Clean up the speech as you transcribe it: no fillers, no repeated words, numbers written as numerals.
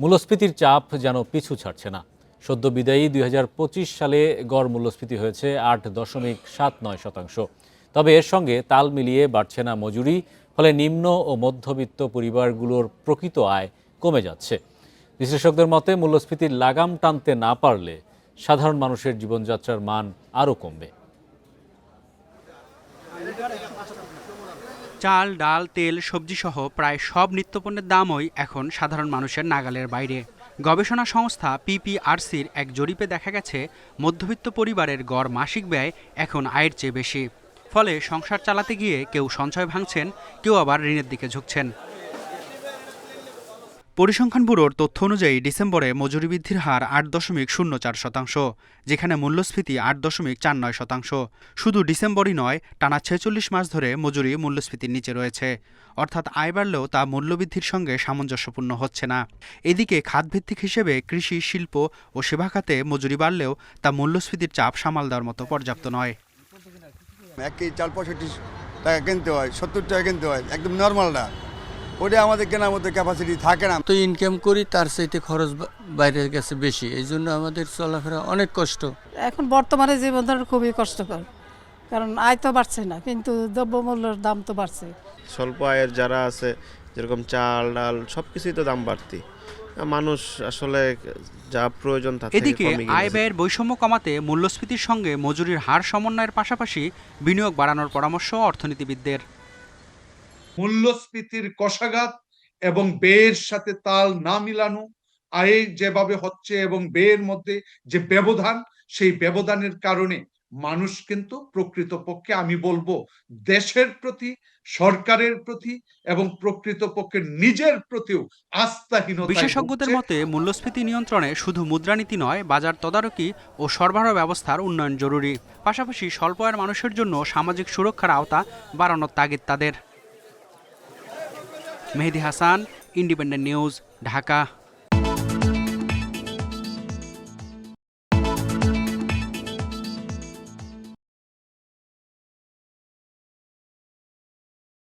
মূল্যস্ফীতির চাপ যেন পিছু ছাড়ছে না। সদ্য বিদায়ী ২০২৫ সালে গড় মূল্যস্ফীতি হয়েছে ৮.৭৯%। তবে এর সঙ্গে তাল মিলিয়ে বাড়ছে না মজুরি, ফলে নিম্ন ও মধ্যবিত্ত পরিবারগুলোর প্রকৃত আয় কমে যাচ্ছে। বিশ্লেষকদের মতে মূল্যস্ফীতির লাগাম টানতে না পারলে সাধারণ মানুষের জীবনযাত্রার মান আরও কমবে। চাল, ডাল, তেল, সবজি সহ প্রায় সব নিত্যপণ্যের দামই এখন সাধারণ মানুষের নাগালের বাইরে। গবেষণা সংস্থা পিপিআরসির এক জরিপে দেখা গেছে মধ্যবিত্ত পরিবারের গড় মাসিক ব্যয় এখন আয়ের চেয়ে বেশি। ফলে সংসার চালাতে গিয়ে কেউ সঞ্চয় ভাঙছেন, কেউ আবার ঋণের দিকে ঝুঁকছেন। পরিসংখ্যান ব্যুরোর তথ্য অনুযায়ী ডিসেম্বরে মজুরি বৃদ্ধির হার ৮.০৪%, যেখানে মূল্যস্ফীতি ৮.৪৯%। শুধু ডিসেম্বরই নয়, টানা ৪৬ মাস ধরে মজুরি মূল্যস্ফীতির নিচে রয়েছে। অর্থাৎ আয় বাড়লেও তা মূল্যবৃদ্ধির সঙ্গে সামঞ্জস্যপূর্ণ হচ্ছে না। এদিকে খাতভিত্তিক হিসেবে কৃষি, শিল্প ও সেবা খাতে মজুরি বাড়লেও তা মূল্যস্ফীতির চাপ সামাল দেওয়ার মতো পর্যাপ্ত নয়। ১ কেজি চাল ৬৫ টাকা কিনতে হয়, ৭০ টাকা কিনতে হয়, একদম নর্মাল না। ওটা আমাদের কেনার মতো ক্যাপাসিটি থাকে না। তো ইনকাম করি, তার চাইতে খরচ বাইরে গেছে বেশি, এই জন্য আমাদের চলাফেরা অনেক কষ্ট। এখন বর্তমানে জীবনধারণ খুবই কষ্টকর, কারণ আয় তো বাড়ছে না, কিন্তু দ্রব্যমূল্যের দাম তো বাড়ছে। স্বল্প আয়ের যারা আছে, যেরকম চাল, ডাল, সবকিছুই তো দাম বাড়তি। মানুষ আসলে যা প্রয়োজন তার থেকে এদিকে কমে গেছে। আয় ব্যয়ের বৈষম্য কমাতে মূল্যস্ফীতির সঙ্গে মজুরির হার সমন্বয়ের পাশাপাশি বিনিয়োগ বাড়ানোর পরামর্শ অর্থনীতিবিদদের। মূল্যস্ফীতির কষাঘাত এবং ব্যয়ের সাথে তাল না মিলানো, আয়ে যেভাবে হচ্ছে এবং ব্যয়ের মধ্যে যে ব্যবধান, সেই ব্যবধানের কারণে মানুষ কিন্তু প্রকৃতপক্ষে আমি বলবো দেশের প্রতি, সরকারের প্রতি এবং প্রকৃতপক্ষে নিজের প্রতিও আস্থাহীনতা। বিশেষজ্ঞদের মতে মূল্যস্ফীতি নিয়ন্ত্রণে শুধু মুদ্রানীতি নয়, বাজার তদারকি ও সরবরাহ ব্যবস্থার উন্নয়ন জরুরি। পাশাপাশি স্বল্প আয়ের মানুষের জন্য সামাজিক সুরক্ষার আওতা বাড়ানোর তাগিদ তাদের। মেহেদী হাসান, ইন্ডিপেন্ডেন্ট নিউজ, ঢাকা।